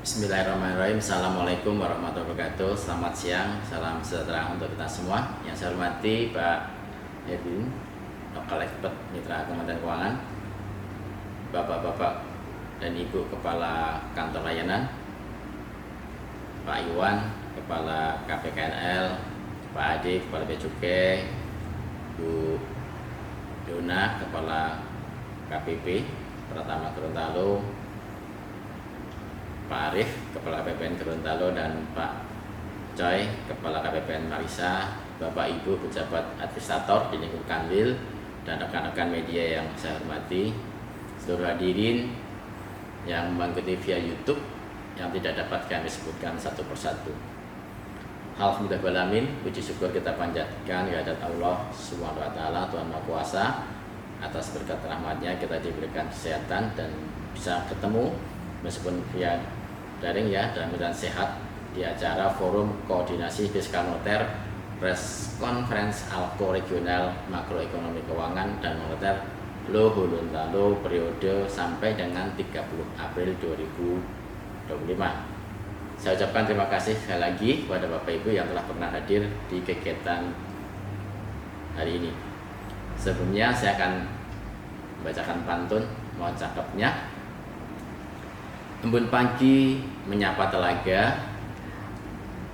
Bismillahirrahmanirrahim. Assalamualaikum warahmatullahi wabarakatuh. Selamat siang, salam sejahtera untuk kita semua. Yang saya hormati Pak Edwin, Lokal Expert Mitra Kementerian Keuangan, Bapak-bapak dan Ibu Kepala Kantor Layanan, Pak Iwan, Kepala KPKNL, Pak Adi, Kepala Bea Cukai, Bu Dona, Kepala KPP Pratama Gorontalo, Pak Arif, Kepala KPPN Gorontalo, dan Pak Coy, Kepala KPPN Marisa, Bapak Ibu pejabat administrator di lingkup Kanwil, dan rekan-rekan media yang saya hormati, seluruh hadirin yang mengikuti via YouTube yang tidak dapat kami sebutkan satu persatu. Alhamdulillahirrahmanirrahim, puji syukur kita panjatkan kehadirat Allah Subhanahu wa Ta'ala, Tuhan Maha Kuasa. Atas berkat rahmatnya kita diberikan kesehatan dan bisa ketemu meskipun via daring ya, dalam keadaan sehat di acara Forum Koordinasi Fiskal Moneter Press Conference Alko Regional Makroekonomi Keuangan dan Moneter Lo Gorontalo periode sampai dengan 30 April 2025. Saya ucapkan terima kasih sekali lagi kepada Bapak Ibu yang telah pernah hadir di kegiatan hari ini. Sebelumnya saya akan membacakan pantun mohon cakepnya. Embun pagi menyapa telaga,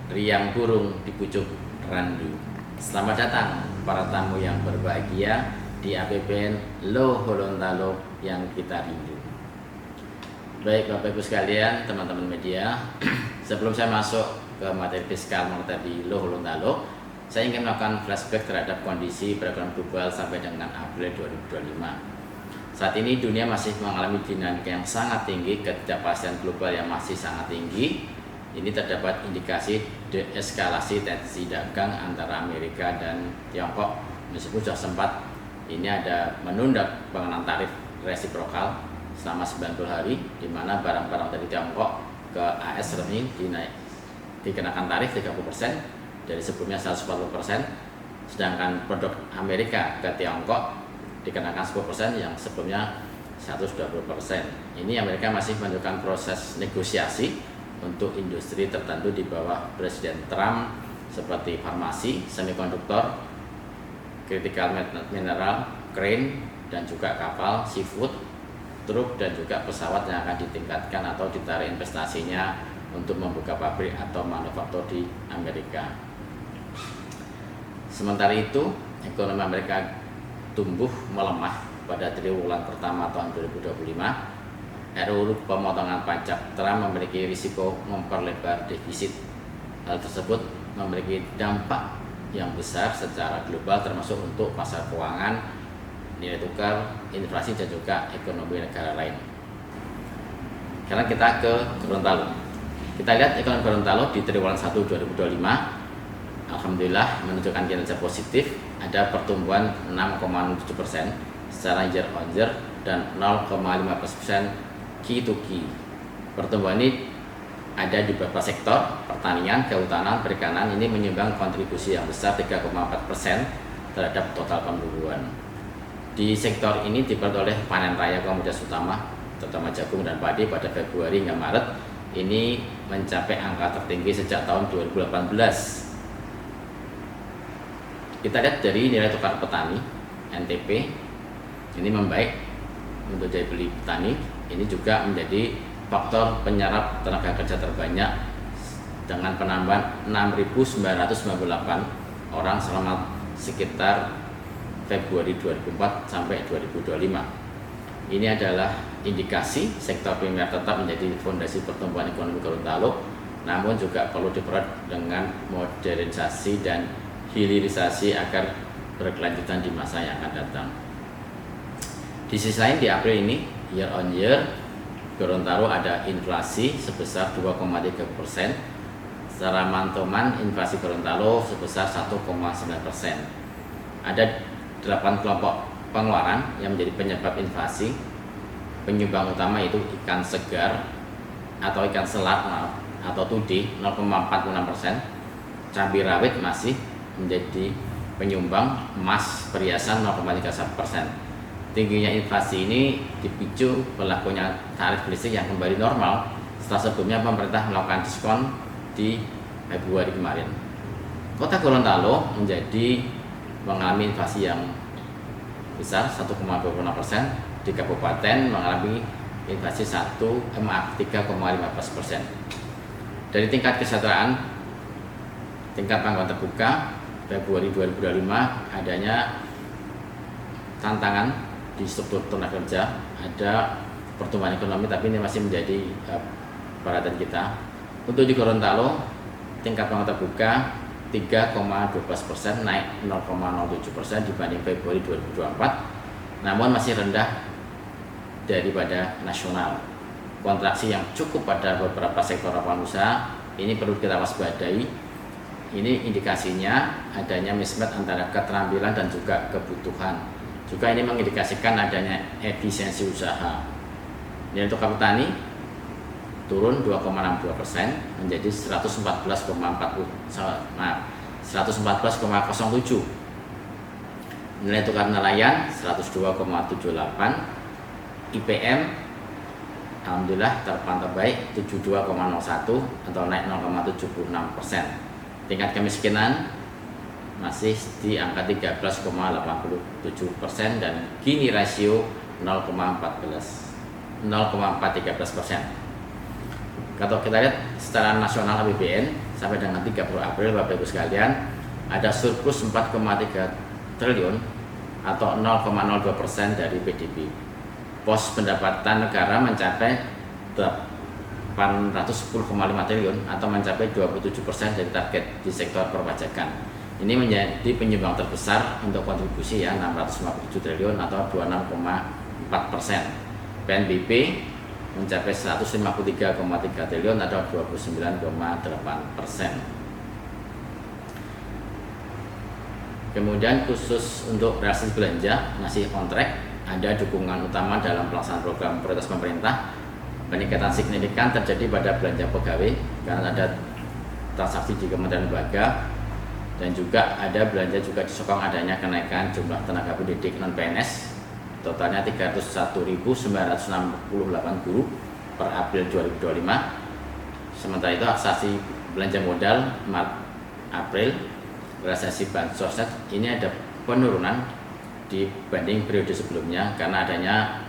riang burung di pucuk randu. Selamat datang para tamu yang berbahagia di APBN Lo Gorontalo yang kita rindu. Baik Bapak Ibu sekalian, teman-teman media, sebelum saya masuk ke materi fiskal moneter di Lo Gorontalo, saya ingin melakukan flashback terhadap kondisi perekonomian global sampai dengan April 2025. Saat ini dunia masih mengalami dinamika yang sangat tinggi, ketidakpastian global yang masih sangat tinggi. Ini terdapat indikasi deeskalasi tensi dagang antara Amerika dan Tiongkok. Meskipun sudah sempat ini ada menunda pengenaan tarif resiprokal selama 90 hari, di mana barang-barang dari Tiongkok ke AS resmi dikenakan tarif 30% dari sebelumnya 140%, sedangkan produk Amerika ke Tiongkok dikenakan 10% yang sebelumnya 120%. Ini Amerika masih menunjukkan proses negosiasi untuk industri tertentu di bawah Presiden Trump seperti farmasi, semikonduktor, critical mineral, crane, dan juga kapal, seafood, truk, dan juga pesawat yang akan ditingkatkan atau ditarik investasinya untuk membuka pabrik atau manufaktur di Amerika. Sementara itu, ekonomi Amerika tumbuh melemah pada triwulan pertama tahun 2025. RUU pemotongan pajak Trump memiliki risiko memperlebar defisit. Hal tersebut memiliki dampak yang besar secara global termasuk untuk pasar keuangan, nilai tukar, inflasi, dan juga ekonomi negara lain. Sekarang kita ke Gorontalo. Kita lihat ekonomi Gorontalo di triwulan 1 2025 alhamdulillah menunjukkan kinerja positif, ada pertumbuhan 6,7% secara year on year dan 0,15% Q to Q. Pertumbuhan ini ada di beberapa sektor, pertanian, kehutanan, perikanan ini menyumbang kontribusi yang besar 3,4% terhadap total pertumbuhan. Di sektor ini diperoleh oleh panen raya komoditas utama, terutama jagung dan padi pada Februari hingga Maret, ini mencapai angka tertinggi sejak tahun 2018. Kita lihat dari nilai tukar petani NTP ini membaik untuk daya beli petani. Ini juga menjadi faktor penyerap tenaga kerja terbanyak dengan penambahan 6.998 orang selama sekitar Februari 2004 sampai 2025. Ini adalah indikasi sektor primer tetap menjadi fondasi pertumbuhan ekonomi Gorontalo, namun juga perlu diperhatikan dengan modernisasi dan hilirisasi agar berkelanjutan di masa yang akan datang. Di sisi lain di April ini year on year Gorontalo ada inflasi sebesar 2,3%. Secara mantuman inflasi Gorontalo sebesar 1,9%. Ada 8 kelompok pengeluaran yang menjadi penyebab inflasi. Penyumbang utama itu ikan segar atau ikan selat atau tudi 0,46%. Cabai rawit masih menjadi penyumbang, emas perhiasan 0,31%. Tingginya inflasi ini dipicu berlakunya tarif listrik yang kembali normal setelah sebelumnya pemerintah melakukan diskon di Februari kemarin. Kota Gorontalo mengalami inflasi yang besar 1,26%, di kabupaten mengalami inflasi 3,15%. Dari tingkat kesejahteraan, tingkat pengangguran terbuka Februari 2025 adanya tantangan di struktur tenaga kerja, ada pertumbuhan ekonomi, tapi ini masih menjadi perhatian kita. Untuk di Gorontalo, tingkat pengangguran terbuka 3,12%, naik 0,07% dibanding Februari 2024, namun masih rendah daripada nasional. Kontraksi yang cukup pada beberapa sektor lapangan usaha ini perlu kita waspadai. Ini indikasinya adanya mismatch antara keterampilan dan juga kebutuhan. Juga ini mengindikasikan adanya efisiensi usaha. Ini untuk petani turun 2,62% menjadi 114,07. Nilai tukar nelayan 102,78. IPM alhamdulillah terpantau baik 72,01 atau naik 0,76%. Tingkat kemiskinan masih di angka 13,87% dan Gini rasio 0,43%. Kalau kita lihat secara nasional APBN sampai dengan 30 April, Bapak Ibu sekalian, ada surplus 4,3 triliun atau 0,02% dari PDB. Pos pendapatan negara mencapai 810,5 triliun atau mencapai 27% dari target di sektor perpajakan. Ini menjadi penyumbang terbesar untuk kontribusi 657 triliun atau 26,4%. PNBP mencapai 153,3 triliun atau 29,8%. Kemudian khusus untuk realisasi belanja masih on track. Ada dukungan utama dalam pelaksanaan program prioritas pemerintah. Peningkatan signifikan terjadi pada belanja pegawai karena ada transaksi di kementerian lembaga, dan juga ada belanja juga disokong adanya kenaikan jumlah tenaga pendidik non PNS, totalnya 301.968 guru per April 2025. Sementara itu aksesi belanja modal Maret April realisasi bansos ini ada penurunan dibanding periode sebelumnya karena adanya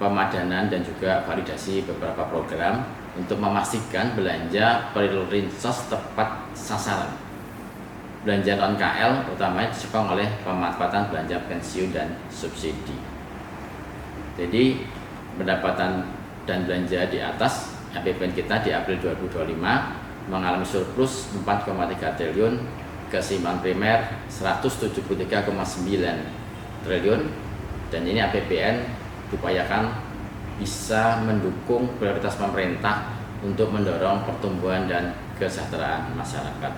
pemadanan dan juga validasi beberapa program untuk memastikan belanja perlinsos tepat sasaran. Belanja non KL utamanya disokong oleh pemanfaatan belanja pensiun dan subsidi. Jadi pendapatan dan belanja di atas APBN kita di April 2025 mengalami surplus 4,3 triliun, keseimbangan primer 173,9 triliun, dan ini APBN diupayakan bisa mendukung prioritas pemerintah untuk mendorong pertumbuhan dan kesejahteraan masyarakat.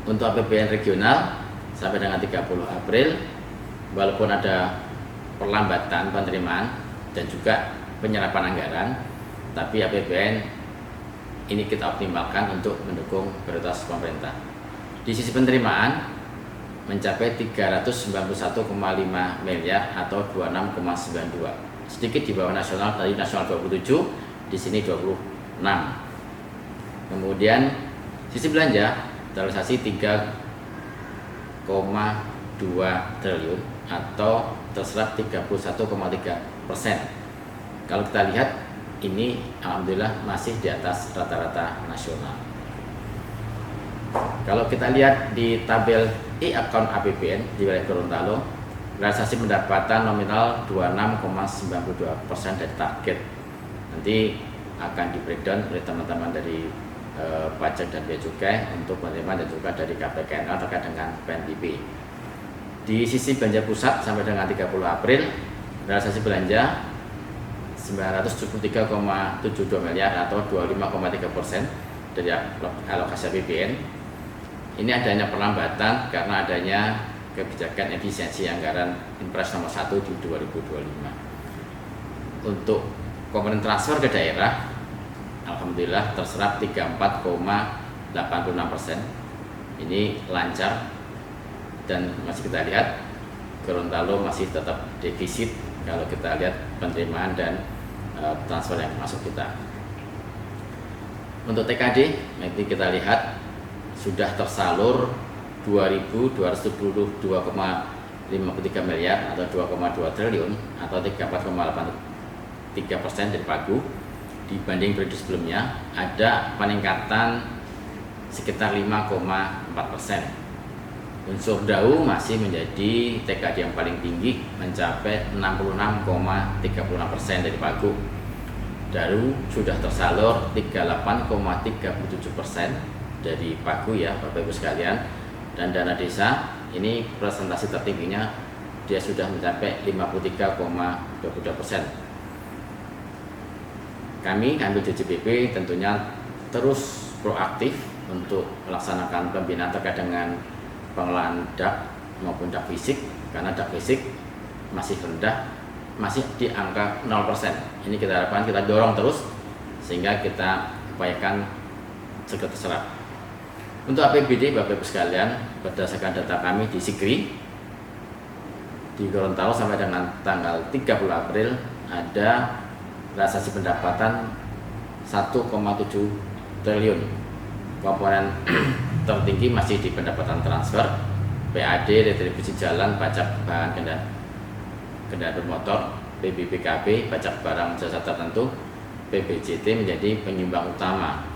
Untuk APBN regional sampai dengan 30 April, walaupun ada perlambatan penerimaan dan juga penyerapan anggaran, tapi APBN ini kita optimalkan untuk mendukung prioritas pemerintah. Di sisi penerimaan mencapai 391,5 miliar atau 26,92, sedikit di bawah nasional, tadi nasional 27, di sini 26. Kemudian sisi belanja terrealisasi 3,2 triliun atau terserap 31,3%. Kalau kita lihat ini alhamdulillah masih di atas rata-rata nasional. Kalau kita lihat di tabel e-account APBN di wilayah Gorontalo, realisasi pendapatan nominal 26,92% dari target. Nanti akan di breakdown oleh teman-teman dari pajak dan bea cukai untuk penerimaan dan juga dari KPKNL terkait dengan PNBP. Di sisi belanja pusat sampai dengan 30 April, realisasi belanja 973,72 miliar atau 25,3% dari alokasi APBN. Ini adanya perlambatan karena adanya kebijakan efisiensi anggaran Impres nomor 1 di 2025. Untuk komponen transfer ke daerah, alhamdulillah terserap 34,86%. Ini lancar dan masih kita lihat Gorontalo masih tetap defisit kalau kita lihat penerimaan dan transfer yang masuk kita. Untuk TKD nanti kita lihat sudah tersalur 2.272,53 miliar atau 2,2 triliun atau 34,83% dari pagu. Dibanding periode sebelumnya ada peningkatan sekitar 5,4%. Unsur DAU masih menjadi TKD yang paling tinggi, mencapai 66,36% dari pagu. DAU sudah tersalur 38,37% dari pagu ya Bapak Ibu sekalian. Dan dana desa ini presentasi tertingginya dia sudah mencapai 53,22%. Kami JJBP tentunya terus proaktif untuk melaksanakan pembinaan terkait dengan pengelolaan DAK maupun DAK fisik, karena DAK fisik masih rendah, masih di angka 0%. Ini kita harapkan kita dorong terus sehingga kita upayakan segera terserap. Untuk APBD Bapak Ibu sekalian, berdasarkan data kami di Sigri di Gorontalo sampai dengan tanggal 30 April ada realisasi pendapatan 1,7 triliun. Komponen tertinggi masih di pendapatan transfer, PAD, retribusi jalan, pajak bahan kendaraan bermotor, PBBKB, pajak barang jasa tertentu, PBJT menjadi penyumbang utama.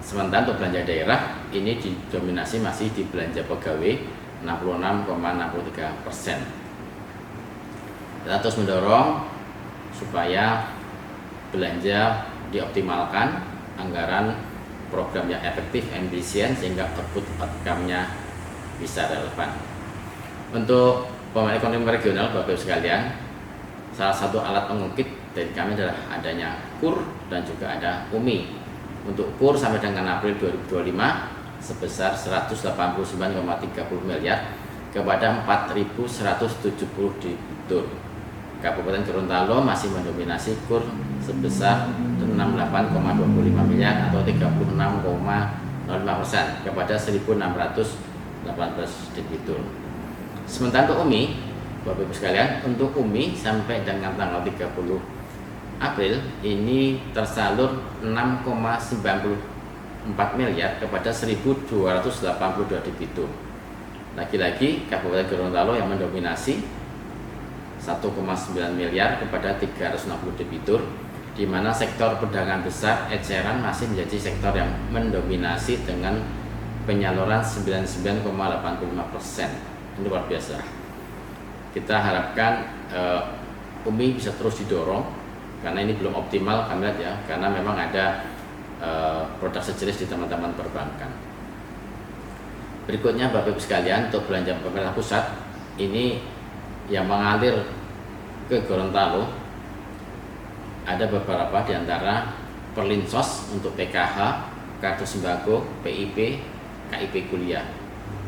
Sementara untuk belanja daerah ini didominasi masih di belanja pegawai 66,63%. Kita terus mendorong supaya belanja dioptimalkan, anggaran program yang efektif, efisien sehingga outcome-nya bisa relevan. Untuk pemulihan ekonomi regional Bapak Ibu sekalian, salah satu alat pengungkit dari kami adalah adanya KUR dan juga ada UMI. Untuk KUR sampai dengan April 2025 sebesar 189,30 miliar kepada 4.170 debitur. Kabupaten Gorontalo masih mendominasi KUR sebesar 68,25 miliar atau 36,05% kepada 1.618 debitur. Sementara untuk UMI, Bapak Ibu sekalian, untuk UMI sampai dengan tanggal 30 April ini tersalur 6,94 miliar kepada 1.282 debitur. Lagi-lagi Kabupaten Gorontalo yang mendominasi 1,9 miliar kepada 360 debitur, di mana sektor perdagangan besar eceran masih menjadi sektor yang mendominasi dengan penyaluran 99,85%. Ini luar biasa. Kita harapkan UMI bisa terus didorong karena ini belum optimal kami lihat ya, karena memang ada produk sejenis di teman-teman perbankan. Berikutnya Bapak Ibu sekalian, untuk belanja pemerintah pusat ini yang mengalir ke Gorontalo ada beberapa, diantara Perlinsos untuk PKH, kartu sembako, PIP, KIP kuliah,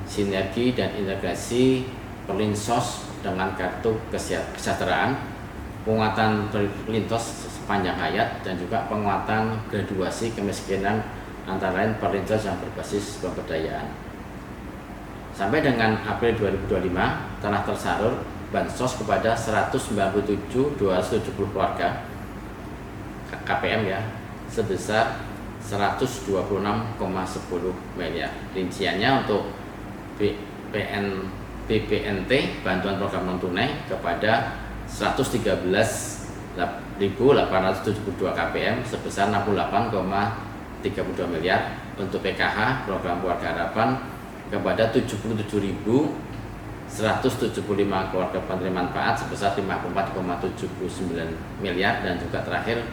sinergi dan integrasi Perlinsos dengan kartu kesejahteraan, penguatan Perlinsos sepanjang hayat dan juga penguatan graduasi kemiskinan antara lain Perlinsos yang berbasis pemberdayaan. Sampai dengan April 2025 telah tersalur bansos kepada 197.270 keluarga KPM ya, sebesar 126,10 miliar. Rinciannya untuk BPNT bantuan program non tunai kepada 113.872 KPM sebesar 68,32 miliar. Untuk PKH program keluarga harapan kepada 77.175 keluarga penerima manfaat sebesar 54,79 miliar. Dan juga terakhir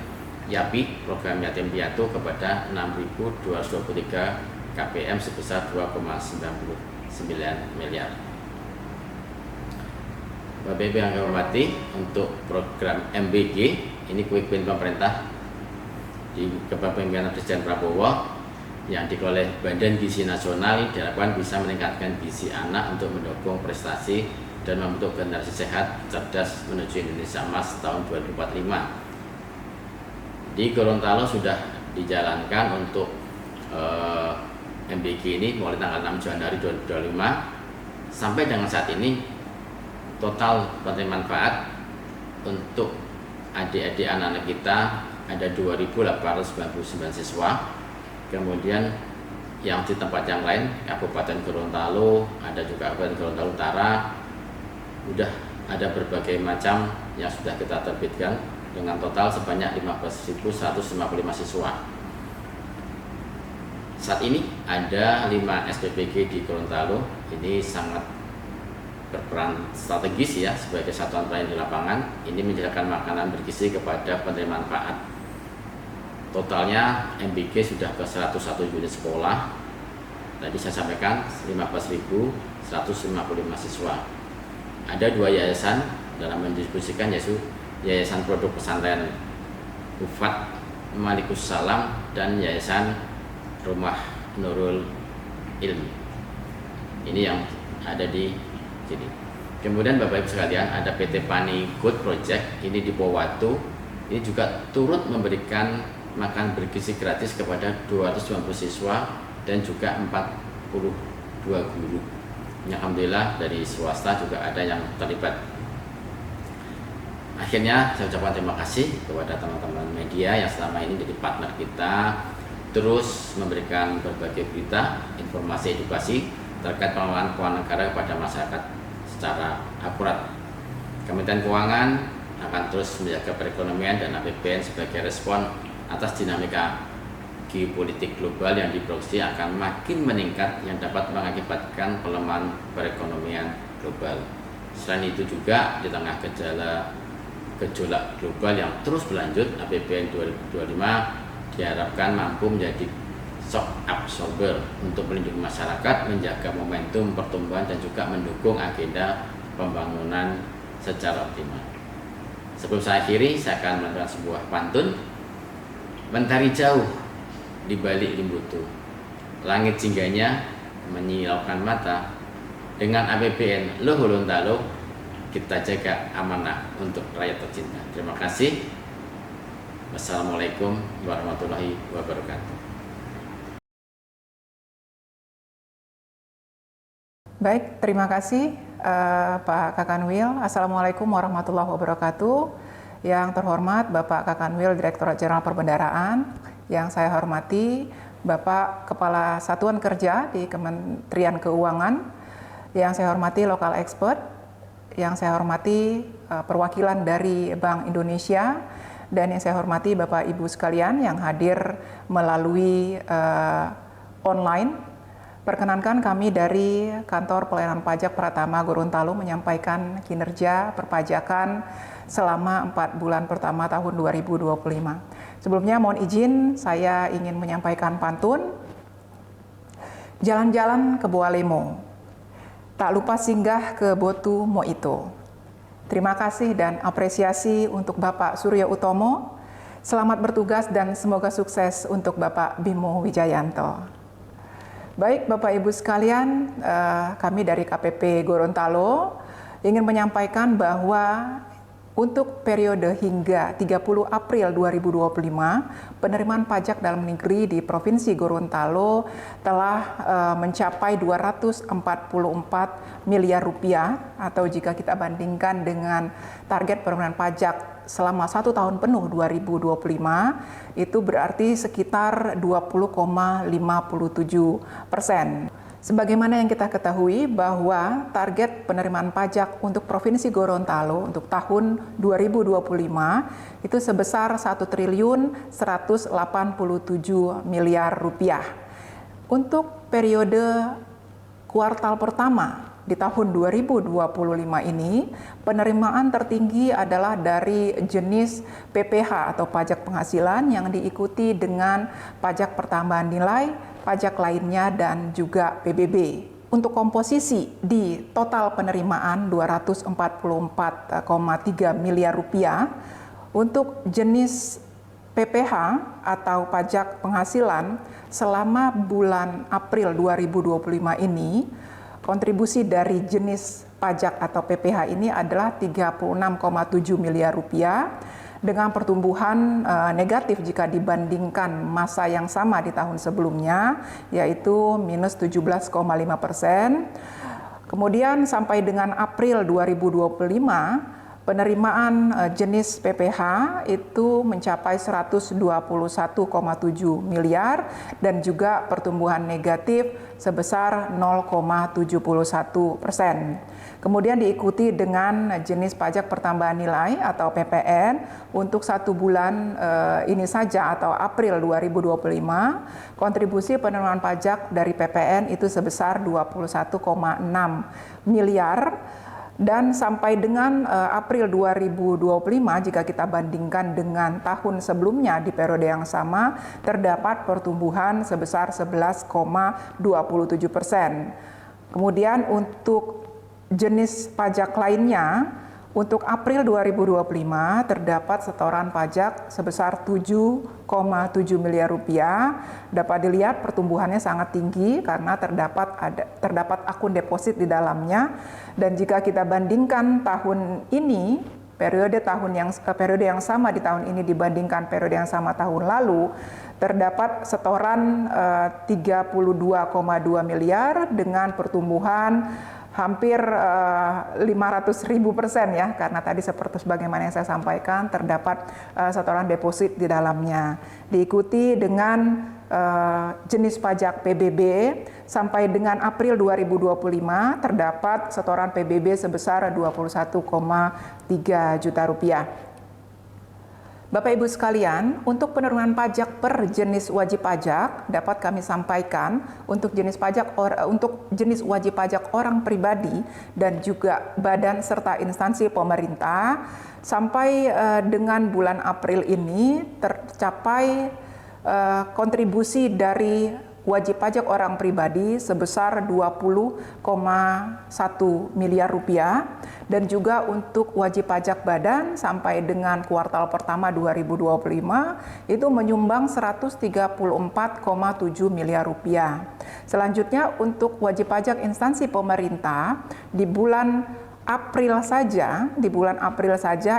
YAPI program yatim piatu kepada 6.223 KPM sebesar 2,99 miliar. Bapak Ibu yang kami hormati, untuk program MBG ini quick win pemerintah di kepemimpinan Presiden Prabowo yang dikelola oleh Badan Gizi Nasional diharapkan bisa meningkatkan gizi anak untuk mendukung prestasi dan membentuk generasi sehat cerdas menuju Indonesia Emas tahun 2045. Di Gorontalo sudah dijalankan untuk MBG ini mulai tanggal 6 Januari 2025 sampai dengan saat ini. Total penerima manfaat untuk adik-adik anak-anak kita ada 2.899 siswa. Kemudian yang di tempat yang lain, Kabupaten Gorontalo, ada juga Kabupaten Gorontalo Utara, sudah ada berbagai macam yang sudah kita terbitkan dengan total sebanyak 15.155 siswa. Saat ini ada 5 SPPG di Gorontalo. Ini sangat berperan strategis ya sebagai satuan pelayanan di lapangan. Ini menyediakan makanan bergizi kepada penerima manfaat. Totalnya MBG sudah ke 101 unit sekolah. Tadi saya sampaikan 15.155 siswa. Ada 2 yayasan dalam mendistribusikan, yaitu Yayasan Produk Pesantren Hufat Malikus Salam dan Yayasan Rumah Nurul Ilmi. Ini yang ada di sini. Kemudian Bapak Ibu sekalian, ada PT Pani Good Project, ini di Powatu. Ini juga turut memberikan makan bergizi gratis kepada 290 siswa dan juga 42 guru. Alhamdulillah dari swasta juga ada yang terlibat. Akhirnya saya ucapkan terima kasih kepada teman-teman media yang selama ini jadi partner kita, terus memberikan berbagai berita, informasi, edukasi terkait pengelolaan keuangan negara kepada masyarakat secara akurat. Kementerian Keuangan akan terus menjaga perekonomian dan APBN sebagai respon atas dinamika geopolitik global yang diproyeksi akan makin meningkat yang dapat mengakibatkan pelemahan perekonomian global. Selain itu juga di tengah gejolak global yang terus berlanjut, APBN 2025 diharapkan mampu menjadi shock absorber untuk melindungi masyarakat, menjaga momentum pertumbuhan dan juga mendukung agenda pembangunan secara optimal. Sebelum saya akhiri, saya akan melanjutkan sebuah pantun. Mentari jauh di balik limbutu, langit singgahnya menyilaukan mata. Dengan APBN Lo Gorontalo, kita jaga amanah untuk rakyat tercinta. Terima kasih. Wassalamualaikum warahmatullahi wabarakatuh. Baik, terima kasih Pak Kakanwil. Assalamualaikum warahmatullahi wabarakatuh. Yang terhormat Bapak Kakanwil, Direktorat Jenderal Perbendaharaan. Yang saya hormati Bapak Kepala Satuan Kerja di Kementerian Keuangan. Yang saya hormati Lokal Expert. Yang saya hormati perwakilan dari Bank Indonesia. Dan yang saya hormati Bapak Ibu sekalian yang hadir melalui online. Perkenankan kami dari Kantor Pelayanan Pajak Pratama Gorontalo menyampaikan kinerja perpajakan selama 4 bulan pertama tahun 2025. Sebelumnya mohon izin saya ingin menyampaikan pantun. Jalan-jalan ke Boalemo, tak lupa singgah ke Botu Moito. Terima kasih dan apresiasi untuk Bapak Suryo Utomo. Selamat bertugas dan semoga sukses untuk Bapak Bimo Wijayanto. Baik Bapak Ibu sekalian, kami dari KPP Gorontalo ingin menyampaikan bahwa untuk periode hingga 30 April 2025, penerimaan pajak dalam negeri di Provinsi Gorontalo telah mencapai 244 miliar rupiah, atau jika kita bandingkan dengan target penerimaan pajak selama 1 tahun penuh 2025, itu berarti sekitar 20,57%. Sebagaimana yang kita ketahui bahwa target penerimaan pajak untuk Provinsi Gorontalo untuk tahun 2025 itu sebesar 1.187 miliar rupiah. Untuk periode kuartal pertama di tahun 2025 ini, penerimaan tertinggi adalah dari jenis PPH atau pajak penghasilan yang diikuti dengan pajak pertambahan nilai, pajak lainnya, dan juga PBB. Untuk komposisi di total penerimaan 244,3 miliar rupiah, untuk jenis PPH atau pajak penghasilan selama bulan April 2025 ini, kontribusi dari jenis pajak atau PPH ini adalah 36,7 miliar rupiah, dengan pertumbuhan negatif jika dibandingkan masa yang sama di tahun sebelumnya, yaitu minus 17,5%. Kemudian sampai dengan April 2025, penerimaan jenis PPh itu mencapai 121,7 miliar dan juga pertumbuhan negatif sebesar 0,71%. Kemudian diikuti dengan jenis pajak pertambahan nilai atau PPN untuk 1 bulan ini saja atau April 2025, kontribusi penerimaan pajak dari PPN itu sebesar 21,6 miliar. Dan sampai dengan April 2025, jika kita bandingkan dengan tahun sebelumnya di periode yang sama, terdapat pertumbuhan sebesar 11,27%. Kemudian untuk jenis pajak lainnya, untuk April 2025 terdapat setoran pajak sebesar 7,7 miliar rupiah. Dapat dilihat pertumbuhannya sangat tinggi karena terdapat akun deposit di dalamnya. Dan jika kita bandingkan tahun ini, periode yang sama di tahun ini dibandingkan periode yang sama tahun lalu, terdapat setoran 32,2 miliar dengan pertumbuhan hampir 500.000% ya, karena tadi seperti sebagaimana yang saya sampaikan terdapat setoran deposit di dalamnya. Diikuti dengan jenis pajak PBB sampai dengan April 2025 terdapat setoran PBB sebesar 21,3 juta rupiah. Bapak Ibu sekalian, untuk penerimaan pajak per jenis wajib pajak dapat kami sampaikan untuk jenis wajib pajak orang pribadi dan juga badan serta instansi pemerintah sampai dengan bulan April ini tercapai kontribusi dari wajib pajak orang pribadi sebesar 20,1 miliar rupiah dan juga untuk wajib pajak badan sampai dengan kuartal pertama 2025 itu menyumbang 134,7 miliar rupiah. Selanjutnya untuk wajib pajak instansi pemerintah di bulan April saja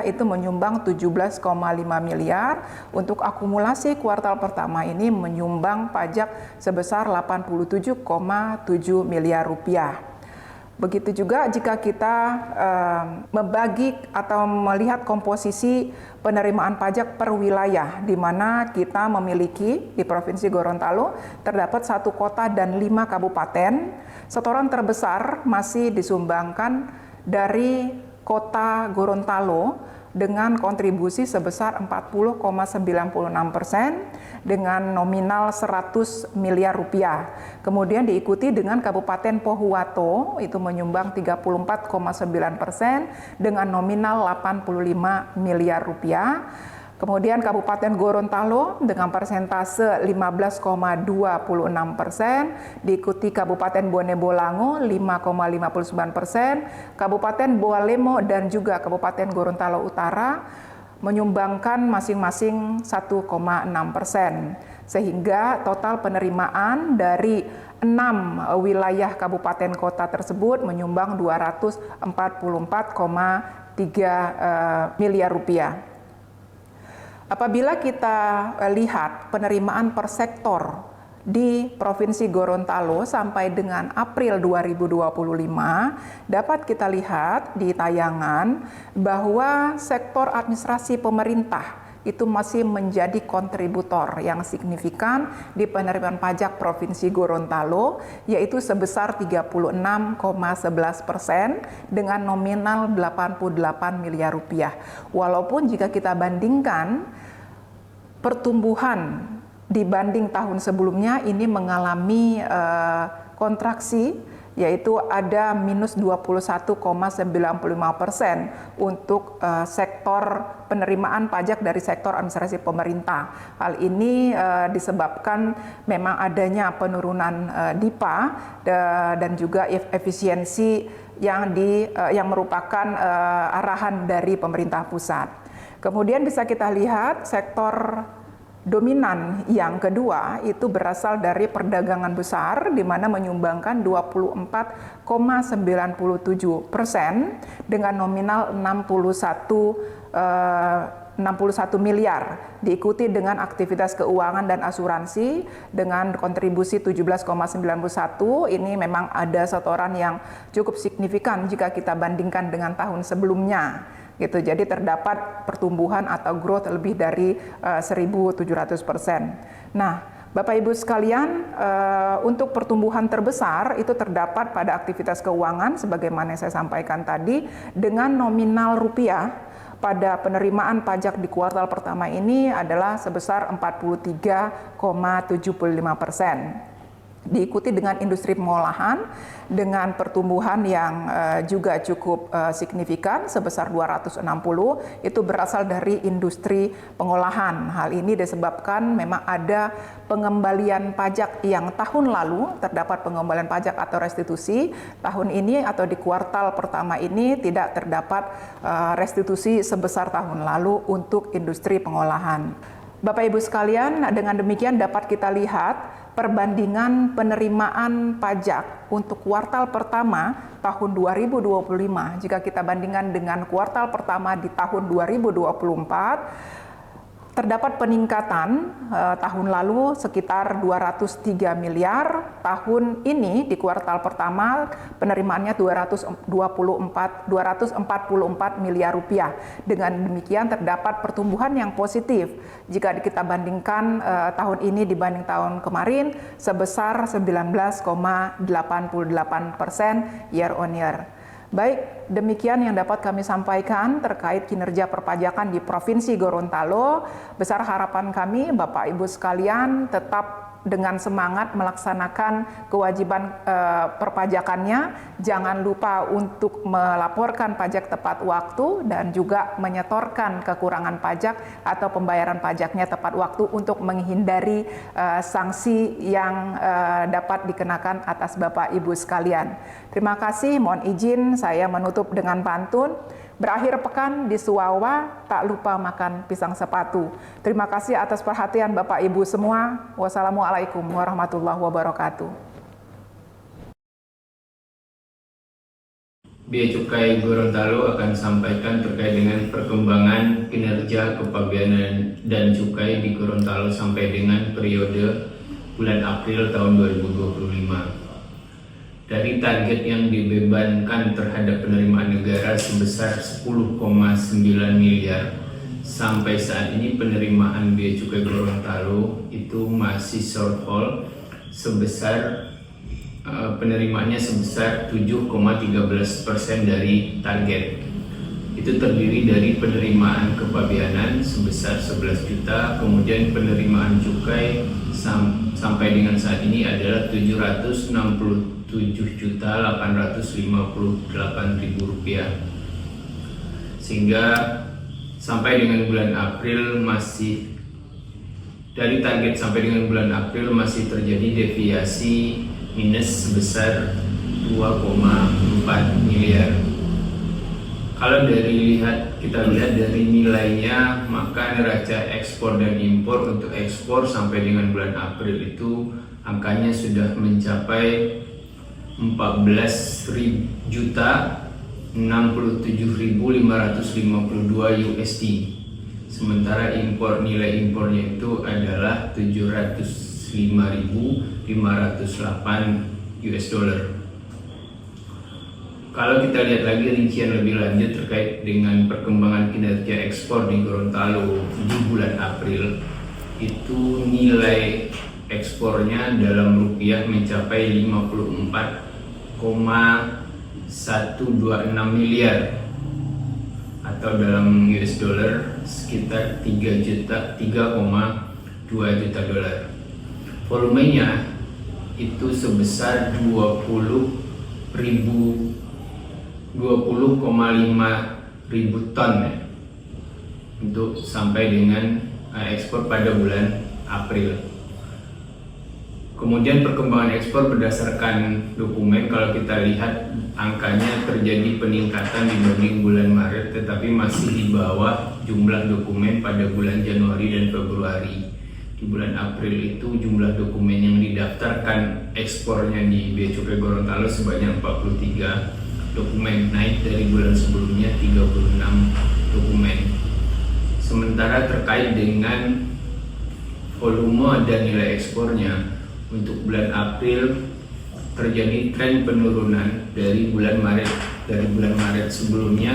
itu menyumbang 17,5 miliar, untuk akumulasi kuartal pertama ini menyumbang pajak sebesar 87,7 miliar rupiah. Begitu juga jika kita membagi atau melihat komposisi penerimaan pajak per wilayah, di mana kita memiliki di Provinsi Gorontalo terdapat 1 kota dan 5 kabupaten. Setoran terbesar masih disumbangkan dari kota Gorontalo dengan kontribusi sebesar 40,96% dengan nominal 100 miliar rupiah. Kemudian diikuti dengan Kabupaten Pohuwato itu menyumbang 34,9% dengan nominal 85 miliar rupiah. Kemudian Kabupaten Gorontalo dengan persentase 15,26%, diikuti Kabupaten Bone Bolango 5,59%, Kabupaten Bawalemo dan juga Kabupaten Gorontalo Utara menyumbangkan masing-masing 1,6%. Sehingga total penerimaan dari 6 wilayah kabupaten kota tersebut menyumbang 244,3 miliar rupiah. Apabila kita lihat penerimaan per sektor di Provinsi Gorontalo sampai dengan April 2025, dapat kita lihat di tayangan bahwa sektor administrasi pemerintah itu masih menjadi kontributor yang signifikan di penerimaan pajak Provinsi Gorontalo, yaitu sebesar 36,11% dengan nominal 88 miliar rupiah. Walaupun jika kita bandingkan pertumbuhan dibanding tahun sebelumnya ini mengalami kontraksi, yaitu ada minus 21,95% untuk sektor penerimaan pajak dari sektor administrasi pemerintah. Hal ini disebabkan memang adanya penurunan DIPA dan juga efisiensi yang merupakan arahan dari pemerintah pusat. Kemudian bisa kita lihat sektor dominan yang kedua itu berasal dari perdagangan besar, di mana menyumbangkan 24,97% dengan nominal 61 miliar, diikuti dengan aktivitas keuangan dan asuransi dengan kontribusi 17,91. Ini memang ada setoran yang cukup signifikan jika kita bandingkan dengan tahun sebelumnya. gitu. Jadi terdapat pertumbuhan atau growth lebih dari 1.700%. Nah, Bapak Ibu sekalian, untuk pertumbuhan terbesar itu terdapat pada aktivitas keuangan sebagaimana saya sampaikan tadi, dengan nominal rupiah pada penerimaan pajak di kuartal pertama ini adalah sebesar 43,75%. Diikuti dengan industri pengolahan dengan pertumbuhan yang juga cukup signifikan sebesar 260, itu berasal dari industri pengolahan. Hal ini disebabkan memang ada pengembalian pajak yang tahun lalu terdapat pengembalian pajak atau restitusi. Tahun ini atau di kuartal pertama ini tidak terdapat restitusi sebesar tahun lalu untuk industri pengolahan. Bapak Ibu sekalian, dengan demikian dapat kita lihat perbandingan penerimaan pajak untuk kuartal pertama tahun 2025 jika kita bandingkan dengan kuartal pertama di tahun 2024, terdapat peningkatan tahun lalu sekitar 203 miliar, tahun ini di kuartal pertama penerimaannya 244 miliar rupiah. Dengan demikian terdapat pertumbuhan yang positif jika kita bandingkan tahun ini dibanding tahun kemarin sebesar 19,88% year on year. Baik, demikian yang dapat kami sampaikan terkait kinerja perpajakan di Provinsi Gorontalo. Besar harapan kami, Bapak Ibu sekalian, tetap dengan semangat melaksanakan kewajiban perpajakannya. Jangan lupa untuk melaporkan pajak tepat waktu dan juga menyetorkan kekurangan pajak atau pembayaran pajaknya tepat waktu untuk menghindari sanksi yang dapat dikenakan atas Bapak Ibu sekalian. Terima kasih, mohon izin saya menutup dengan pantun. Berakhir pekan di Suwawa, tak lupa makan pisang sepatu. Terima kasih atas perhatian Bapak Ibu semua. Wassalamualaikum warahmatullahi wabarakatuh. Bea Cukai Gorontalo akan sampaikan terkait dengan perkembangan kinerja kepabeanan dan cukai di Gorontalo sampai dengan periode bulan April tahun 2025. Dari target yang dibebankan terhadap penerimaan negara sebesar 10,9 miliar, sampai saat ini penerimaan Bea Cukai Gorontalo itu masih shortfall sebesar penerimaannya sebesar 7,13% dari target. Itu terdiri dari penerimaan kepabeanan sebesar 11 juta, kemudian penerimaan cukai sampai dengan saat ini adalah 767.858.000 rupiah. Sehingga sampai dengan bulan April masih dari target sampai dengan bulan April masih terjadi deviasi minus sebesar 2,4 miliar. Kalau kita lihat dari nilainya, maka neraca ekspor dan impor untuk ekspor sampai dengan bulan April itu angkanya sudah mencapai 14.067.552 USD. Sementara nilai impornya itu adalah 705.508 US dollar. Kalau kita lihat lagi rincian lebih lanjut terkait dengan perkembangan kinerja ekspor di Gorontalo di bulan April, itu nilai ekspornya dalam rupiah mencapai 54,126 miliar atau dalam US dollar sekitar 3,2 juta dolar. Volumenya itu sebesar 20,5 ribu ton untuk sampai dengan ekspor pada bulan April. Kemudian perkembangan ekspor berdasarkan dokumen, kalau kita lihat angkanya terjadi peningkatan dibanding bulan Maret, tetapi masih di bawah jumlah dokumen pada bulan Januari dan Februari. Di bulan April itu jumlah dokumen yang didaftarkan ekspornya di Bea Cukai Gorontalo sebanyak 43 dokumen, naik dari bulan sebelumnya 36 dokumen. Sementara terkait dengan volume dan nilai ekspornya, untuk bulan April terjadi tren penurunan dari bulan Maret. Dari bulan Maret sebelumnya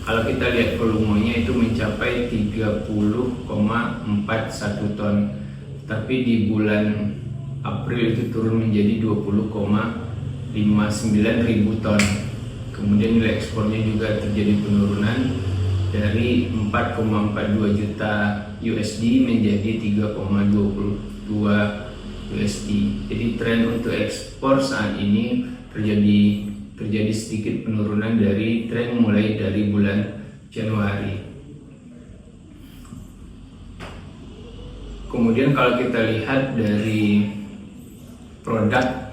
Kalau kita lihat volumenya itu mencapai 30,41 ton, tapi di bulan April itu turun menjadi 20,59 ribu ton. Kemudian nilai ekspornya juga terjadi penurunan dari 4,42 juta USD menjadi 3,22 USD. Jadi tren untuk ekspor saat ini terjadi sedikit penurunan dari tren mulai dari bulan Januari. Kemudian kalau kita lihat dari produk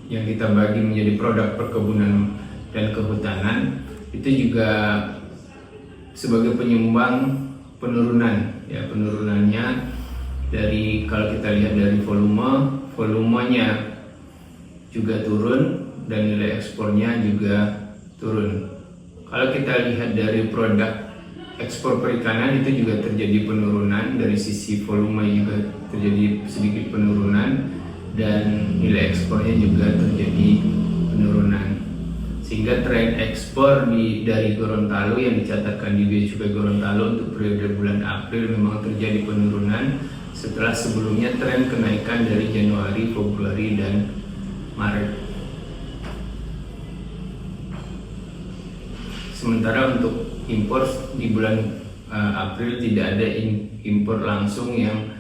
yang kita bagi menjadi produk perkebunan dan kehutanan, itu juga sebagai penyumbang penurunan, ya penurunannya dari, kalau kita lihat dari volumenya juga turun dan nilai ekspornya juga turun. Kalau kita lihat dari produk ekspor perikanan itu juga terjadi penurunan, dari sisi volume juga terjadi sedikit penurunan dan nilai ekspornya juga terjadi penurunan. Sehingga tren ekspor dari Gorontalo yang dicatatkan di Bea Cukai Gorontalo untuk periode bulan April memang terjadi penurunan setelah sebelumnya tren kenaikan dari Januari, Februari, dan Maret. Sementara untuk impor di bulan April tidak ada impor langsung yang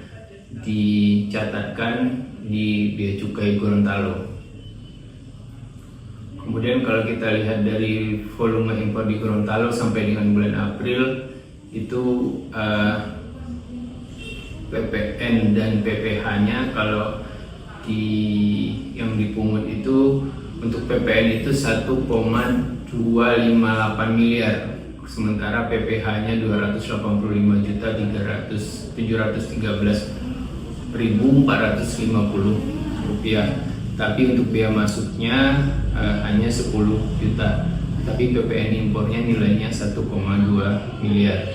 dicatatkan di Bea Cukai Gorontalo. Kemudian kalau kita lihat dari volume impor di Gorontalo sampai dengan bulan April itu PPN dan PPH-nya kalau yang dipungut itu untuk PPN itu 1,258 miliar, sementara PPH-nya 285.713.450 rupiah. Tapi untuk biaya masuknya hanya 10 juta. Tapi PPN impornya nilainya 1,2 miliar.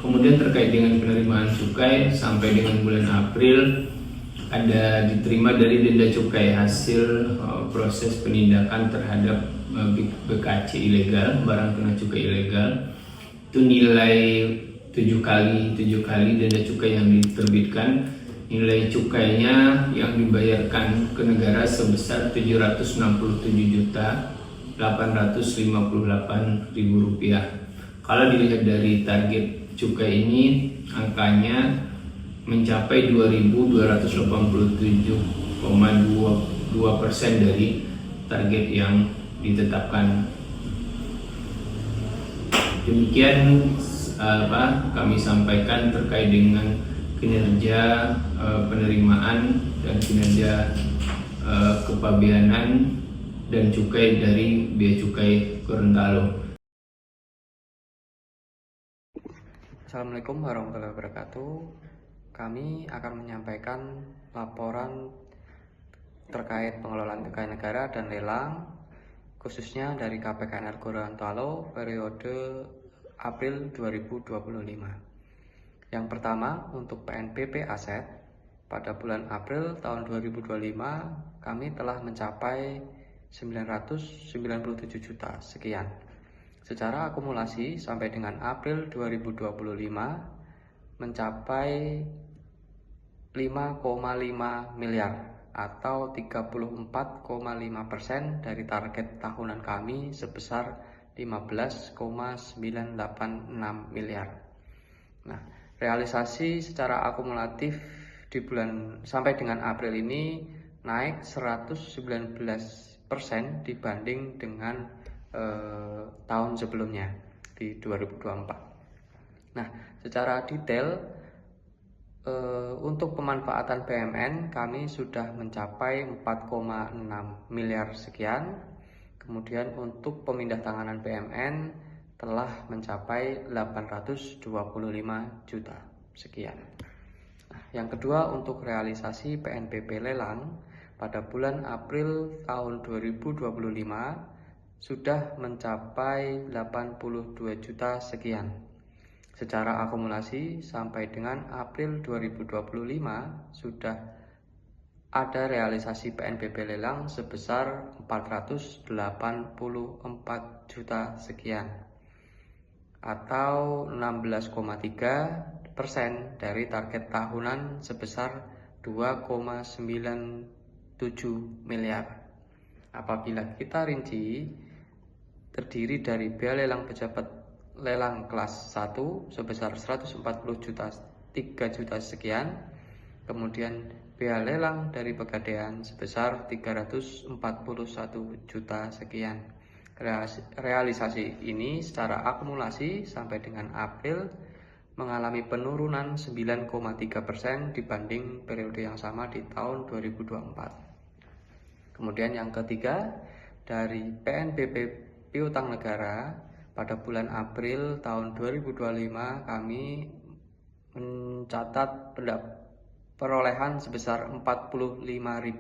Kemudian terkait dengan penerimaan cukai sampai dengan bulan April ada diterima dari denda cukai hasil proses penindakan terhadap BKC ilegal, barang kena cukai ilegal. Itu nilai 7 kali denda cukai yang diterbitkan. Nilai cukainya yang dibayarkan ke negara sebesar 767.858.000 rupiah. Kalau dilihat dari target cukai ini, angkanya mencapai 2.287,2% dari target yang ditetapkan. Demikian kami sampaikan terkait dengan kinerja penerimaan dan kinerja kepabeanan dan cukai dari Bea Cukai Gorontalo. Assalamualaikum warahmatullahi wabarakatuh. Kami akan menyampaikan laporan terkait pengelolaan cukai negara dan lelang, khususnya dari KPKNR Gorontalo periode April 2025. Yang pertama, untuk PNBP aset, pada bulan April tahun 2025 kami telah mencapai 997 juta sekian. Secara akumulasi sampai dengan April 2025 mencapai 5,5 miliar atau 34,5% dari target tahunan kami sebesar 15,986 miliar. Nah, realisasi secara akumulatif di bulan sampai dengan April ini naik 119% dibanding dengan tahun sebelumnya di 2024. Nah, secara detail untuk pemanfaatan BUMN kami sudah mencapai 4,6 miliar sekian. Kemudian untuk pemindah tanganan BUMN telah mencapai 825 juta sekian. Nah, yang kedua, untuk realisasi PNBP lelang pada bulan April tahun 2025 sudah mencapai 82 juta sekian. Secara akumulasi sampai dengan April 2025 sudah ada realisasi PNBP lelang sebesar 484 juta sekian atau 16,3% dari target tahunan sebesar 2,97 miliar. Apabila kita rinci, terdiri dari biaya lelang pejabat lelang kelas 1 sebesar 140 juta 3 juta sekian, kemudian biaya lelang dari Pegadaian sebesar 341 juta sekian. Realisasi ini secara akumulasi sampai dengan April mengalami penurunan 9,3% dibanding periode yang sama di tahun 2024. Kemudian yang ketiga, dari PNBP piutang negara pada bulan April tahun 2025 kami mencatat perolehan sebesar Rp45.000.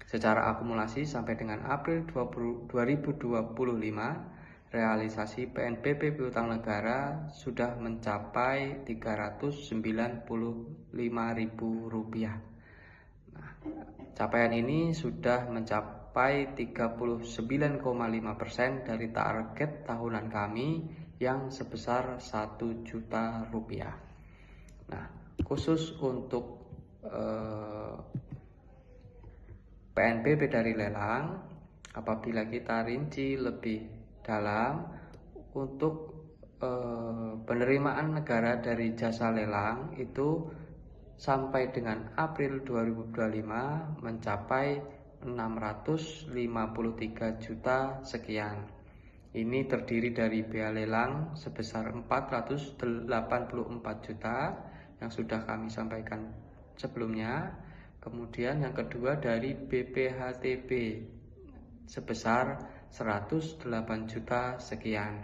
Secara akumulasi sampai dengan April 2025, realisasi PNBP piutang negara sudah mencapai Rp395.000. Nah, capaian ini sudah mencapai 39,5% dari target tahunan kami yang sebesar Rp1 juta. Nah, khusus untuk PNBP dari lelang, apabila kita rinci lebih dalam, untuk penerimaan negara dari jasa lelang itu sampai dengan April 2025 mencapai 653 juta sekian. Ini terdiri dari biaya lelang sebesar 484 juta yang sudah kami sampaikan sebelumnya. Kemudian yang kedua dari BPHTB sebesar 108 juta sekian.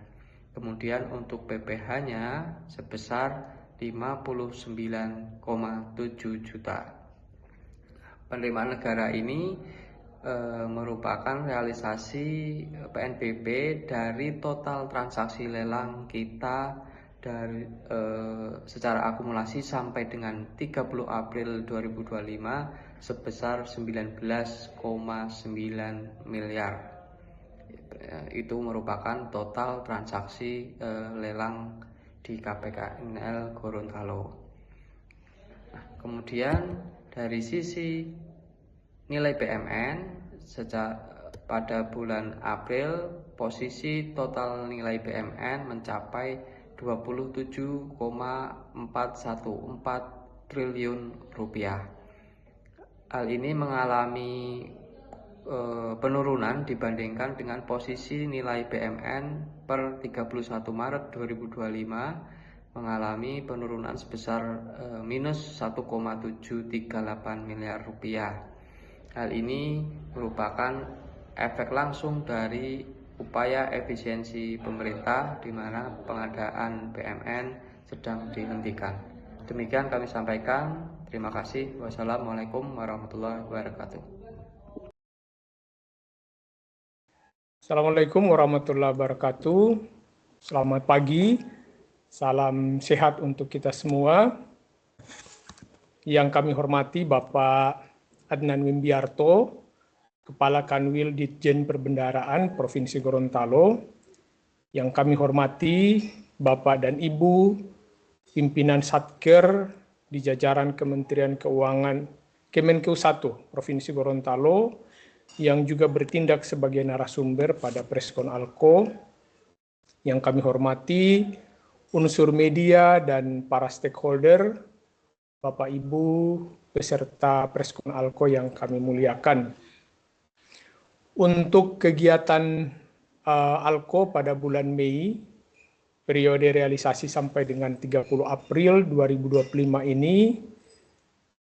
Kemudian untuk PPh-nya sebesar 59,7 juta. Penerimaan negara ini merupakan realisasi PNBP dari total transaksi lelang kita dari secara akumulasi sampai dengan 30 April 2025 sebesar 19,9 miliar. Itu merupakan total transaksi lelang di KPKNL Gorontalo. Nah, kemudian dari sisi nilai BMN pada bulan April posisi total nilai BMN mencapai Rp27,414 triliun. Hal ini mengalami penurunan dibandingkan dengan posisi nilai BMN per 31 Maret 2025 mengalami penurunan sebesar minus 1,738 miliar rupiah. Hal ini merupakan efek langsung dari upaya efisiensi pemerintah di mana pengadaan BMN sedang dihentikan. Demikian kami sampaikan. Terima kasih. Wassalamualaikum warahmatullahi wabarakatuh. Assalamualaikum warahmatullahi wabarakatuh. Selamat pagi. Salam sehat untuk kita semua. Yang kami hormati Bapak Adnan Wimbiarto, Kepala Kanwil Ditjen Perbendaharaan Provinsi Gorontalo, yang kami hormati Bapak dan Ibu pimpinan Satker di jajaran Kementerian Keuangan Kemenkeu 1 Provinsi Gorontalo, yang juga bertindak sebagai narasumber pada Preskon Alko, yang kami hormati unsur media dan para stakeholder, Bapak Ibu peserta Preskon Alko yang kami muliakan. Untuk kegiatan Alko pada bulan Mei, periode realisasi sampai dengan 30 April 2025 ini,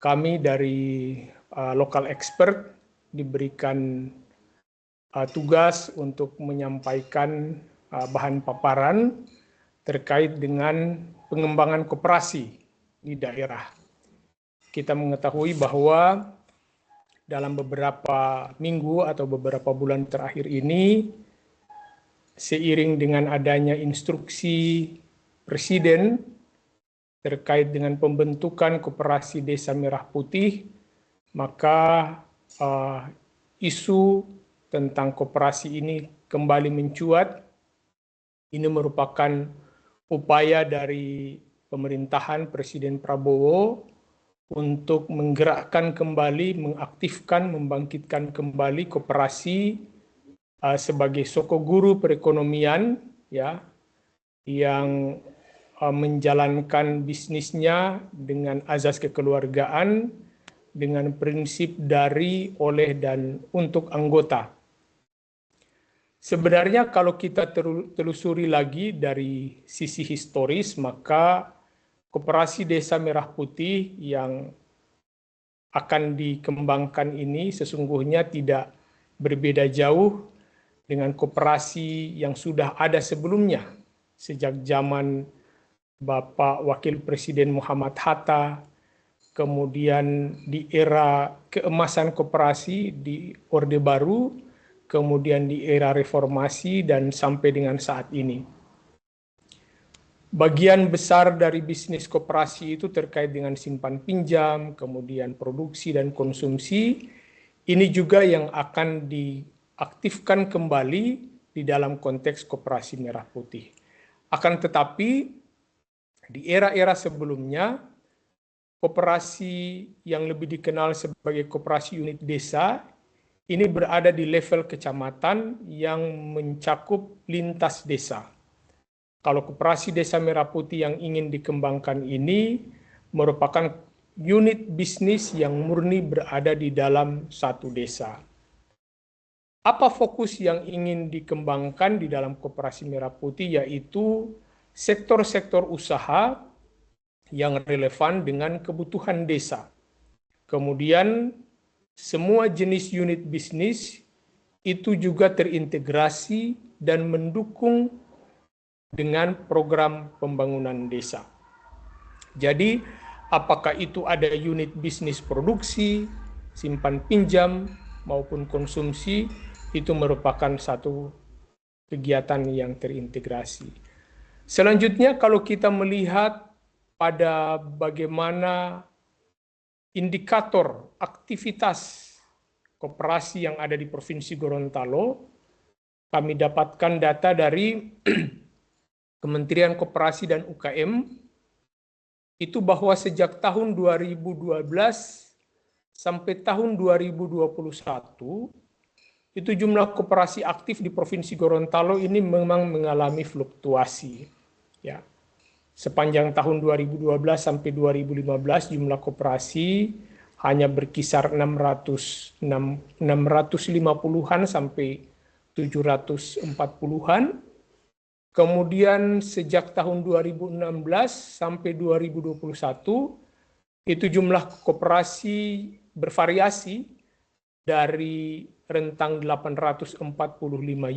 kami dari lokal expert diberikan tugas untuk menyampaikan bahan paparan terkait dengan pengembangan koperasi di daerah. Kita mengetahui bahwa dalam beberapa minggu atau beberapa bulan terakhir ini, seiring dengan adanya instruksi Presiden terkait dengan pembentukan Koperasi Desa Merah Putih maka isu tentang koperasi ini kembali mencuat. Ini merupakan upaya dari pemerintahan Presiden Prabowo untuk menggerakkan kembali, mengaktifkan, membangkitkan kembali koperasi sebagai sokoguru perekonomian, ya, yang menjalankan bisnisnya dengan azas kekeluargaan, dengan prinsip dari, oleh, dan untuk anggota. Sebenarnya kalau kita telusuri lagi dari sisi historis, maka Koperasi Desa Merah Putih yang akan dikembangkan ini sesungguhnya tidak berbeda jauh dengan koperasi yang sudah ada sebelumnya, sejak zaman Bapak Wakil Presiden Muhammad Hatta, kemudian di era keemasan koperasi di Orde Baru, kemudian di era reformasi, dan sampai dengan saat ini. Bagian besar dari bisnis koperasi itu terkait dengan simpan pinjam, kemudian produksi dan konsumsi. Ini juga yang akan diaktifkan kembali di dalam konteks Koperasi Merah Putih. Akan tetapi, di era-era sebelumnya, koperasi yang lebih dikenal sebagai koperasi unit desa, ini berada di level kecamatan yang mencakup lintas desa. Kalau Koperasi Desa Merah Putih yang ingin dikembangkan ini merupakan unit bisnis yang murni berada di dalam satu desa. Apa fokus yang ingin dikembangkan di dalam Koperasi Merah Putih, yaitu sektor-sektor usaha yang relevan dengan kebutuhan desa. Kemudian semua jenis unit bisnis itu juga terintegrasi dan mendukung dengan program pembangunan desa. Jadi, apakah itu ada unit bisnis produksi, simpan pinjam, maupun konsumsi, itu merupakan satu kegiatan yang terintegrasi. Selanjutnya, kalau kita melihat pada bagaimana indikator aktivitas koperasi yang ada di Provinsi Gorontalo, kami dapatkan data dari Kementerian Koperasi dan UKM, itu bahwa sejak tahun 2012 sampai tahun 2021, itu jumlah koperasi aktif di Provinsi Gorontalo ini memang mengalami fluktuasi. Ya. Sepanjang tahun 2012 sampai 2015, jumlah koperasi hanya berkisar 650-an sampai 740-an. Kemudian sejak tahun 2016 sampai 2021, itu jumlah koperasi bervariasi dari rentang 845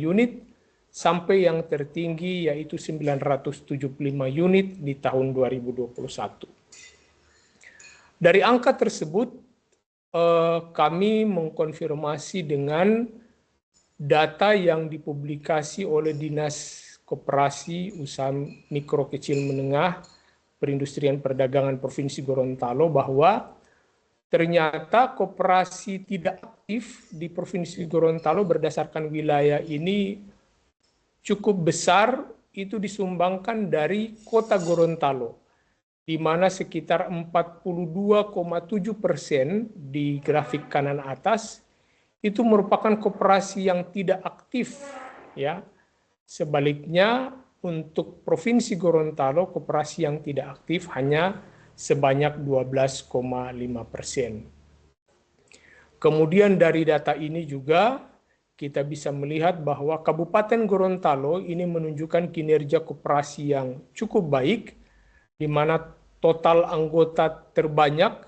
unit sampai yang tertinggi yaitu 975 unit di tahun 2021. Dari angka tersebut, kami mengkonfirmasi dengan data yang dipublikasi oleh Dinas Koperasi Usaha Mikro Kecil Menengah Perindustrian Perdagangan Provinsi Gorontalo bahwa ternyata koperasi tidak aktif di Provinsi Gorontalo berdasarkan wilayah ini cukup besar, itu disumbangkan dari Kota Gorontalo, di mana sekitar 42,7% di grafik kanan atas itu merupakan koperasi yang tidak aktif, ya. Sebaliknya, untuk Provinsi Gorontalo, koperasi yang tidak aktif hanya sebanyak 12,5%. Kemudian dari data ini juga kita bisa melihat bahwa Kabupaten Gorontalo ini menunjukkan kinerja koperasi yang cukup baik, di mana total anggota terbanyak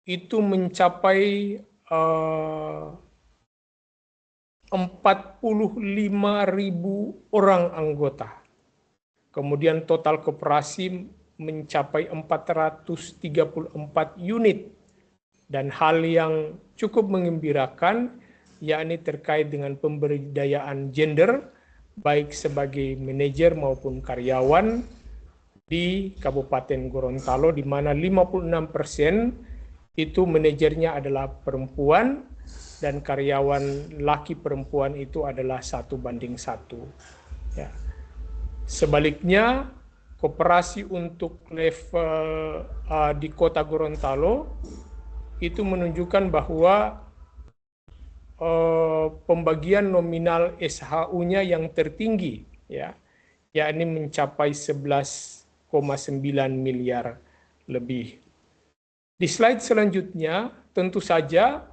itu mencapai 45.000 orang anggota. Kemudian total koperasi mencapai 434 unit. Dan hal yang cukup mengembirakan, yakni terkait dengan pemberdayaan gender, baik sebagai manajer maupun karyawan di Kabupaten Gorontalo, di mana 56% itu manajernya adalah perempuan dan karyawan laki perempuan itu adalah 1:1. Ya. Sebaliknya, koperasi untuk level di Kota Gorontalo itu menunjukkan bahwa pembagian nominal SHU-nya yang tertinggi, ya, yakni mencapai 11,9 miliar lebih. Di slide selanjutnya, tentu saja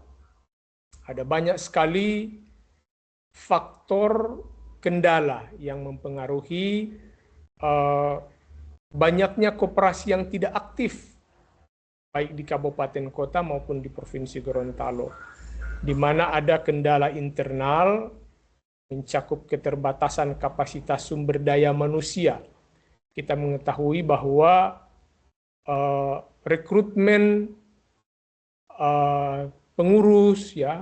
ada banyak sekali faktor kendala yang mempengaruhi banyaknya koperasi yang tidak aktif, baik di kabupaten kota maupun di Provinsi Gorontalo, di mana ada kendala internal mencakup keterbatasan kapasitas sumber daya manusia. Kita mengetahui bahwa rekrutmen pengurus, ya,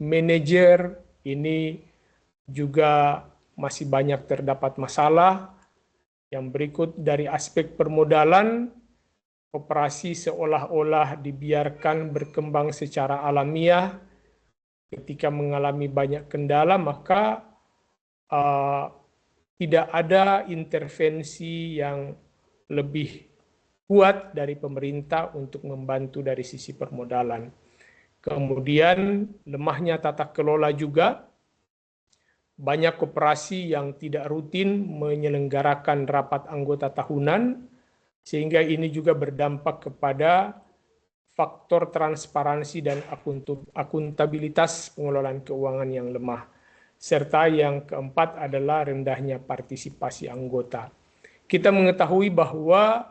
manajer ini juga masih banyak terdapat masalah. Yang berikut dari aspek permodalan, koperasi seolah-olah dibiarkan berkembang secara alamiah. Ketika mengalami banyak kendala, maka tidak ada intervensi yang lebih kuat dari pemerintah untuk membantu dari sisi permodalan. Kemudian lemahnya tata kelola juga. Banyak koperasi yang tidak rutin menyelenggarakan rapat anggota tahunan, sehingga ini juga berdampak kepada faktor transparansi dan akuntabilitas pengelolaan keuangan yang lemah. Serta yang keempat adalah rendahnya partisipasi anggota. Kita mengetahui bahwa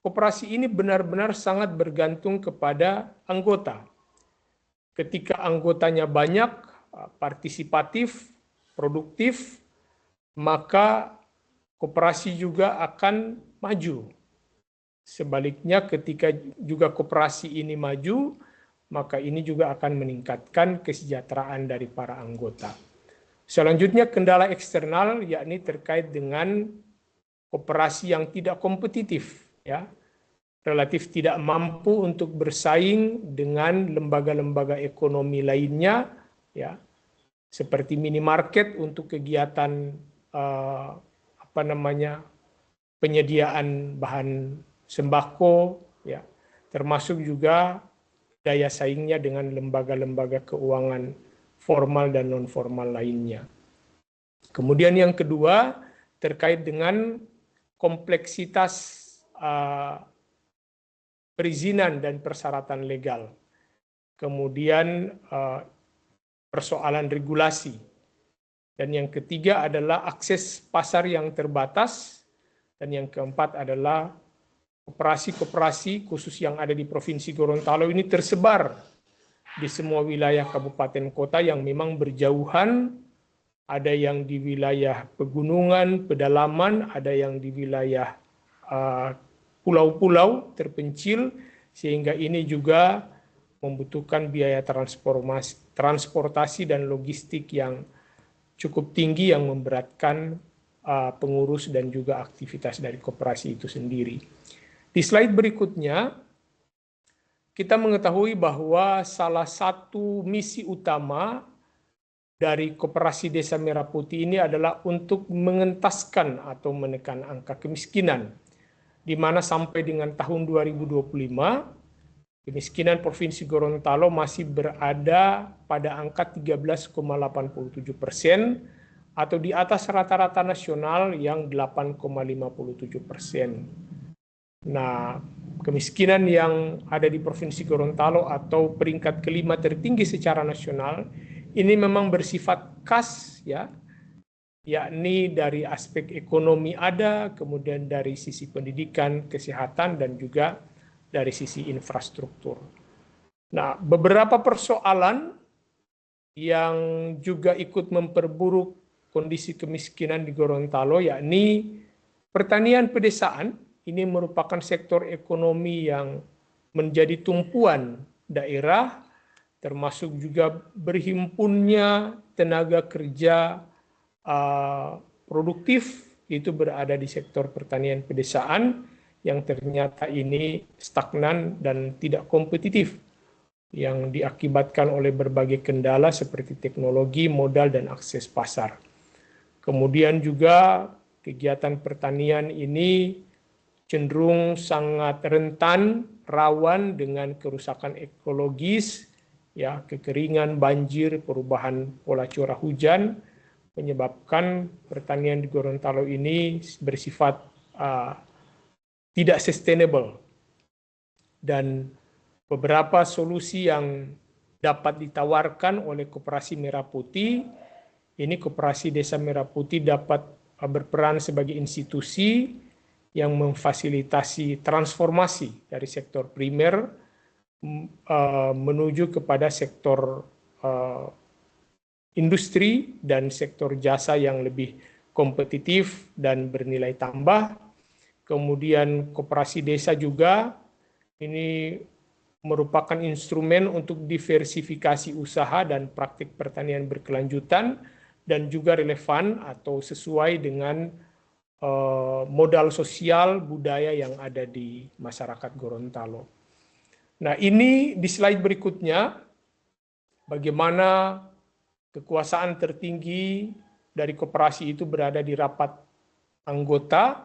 koperasi ini benar-benar sangat bergantung kepada anggota. Ketika anggotanya banyak, partisipatif, produktif, maka koperasi juga akan maju. Sebaliknya, ketika juga koperasi ini maju, maka ini juga akan meningkatkan kesejahteraan dari para anggota. Selanjutnya, kendala eksternal yakni terkait dengan koperasi yang tidak kompetitif, ya, relatif tidak mampu untuk bersaing dengan lembaga-lembaga ekonomi lainnya, ya, seperti minimarket untuk kegiatan penyediaan bahan sembako, ya, termasuk juga daya saingnya dengan lembaga-lembaga keuangan formal dan non formal lainnya. Kemudian yang kedua terkait dengan kompleksitas perizinan dan persyaratan legal. Kemudian persoalan regulasi. Dan yang ketiga adalah akses pasar yang terbatas. Dan yang keempat adalah koperasi-koperasi khusus yang ada di Provinsi Gorontalo ini tersebar di semua wilayah kabupaten kota yang memang berjauhan. Ada yang di wilayah pegunungan, pedalaman, ada yang di wilayah pulau-pulau terpencil, sehingga ini juga membutuhkan biaya transportasi dan logistik yang cukup tinggi yang memberatkan pengurus dan juga aktivitas dari koperasi itu sendiri. Di slide berikutnya, kita mengetahui bahwa salah satu misi utama dari Koperasi Desa Merah Putih ini adalah untuk mengentaskan atau menekan angka kemiskinan, di mana sampai dengan tahun 2025, kemiskinan Provinsi Gorontalo masih berada pada angka 13,87% atau di atas rata-rata nasional yang 8,57%. Nah, kemiskinan yang ada di Provinsi Gorontalo atau peringkat kelima tertinggi secara nasional ini memang bersifat khas, ya, yakni dari aspek ekonomi ada, kemudian dari sisi pendidikan, kesehatan, dan juga dari sisi infrastruktur. Nah, beberapa persoalan yang juga ikut memperburuk kondisi kemiskinan di Gorontalo, yakni pertanian pedesaan. Ini merupakan sektor ekonomi yang menjadi tumpuan daerah, termasuk juga berhimpunnya tenaga kerja produktif itu berada di sektor pertanian pedesaan yang ternyata ini stagnan dan tidak kompetitif yang diakibatkan oleh berbagai kendala seperti teknologi, modal, dan akses pasar. Kemudian juga kegiatan pertanian ini cenderung sangat rentan, rawan dengan kerusakan ekologis, ya, kekeringan, banjir, perubahan pola curah hujan, menyebabkan pertanian di Gorontalo ini bersifat tidak sustainable. Dan beberapa solusi yang dapat ditawarkan oleh Koperasi Merah Putih, ini Koperasi Desa Merah Putih dapat berperan sebagai institusi yang memfasilitasi transformasi dari sektor primer menuju kepada sektor industri dan sektor jasa yang lebih kompetitif dan bernilai tambah. Kemudian Koperasi Desa juga ini merupakan instrumen untuk diversifikasi usaha dan praktik pertanian berkelanjutan dan juga relevan atau sesuai dengan modal sosial budaya yang ada di masyarakat Gorontalo. Nah, ini di slide berikutnya bagaimana kekuasaan tertinggi dari koperasi itu berada di rapat anggota.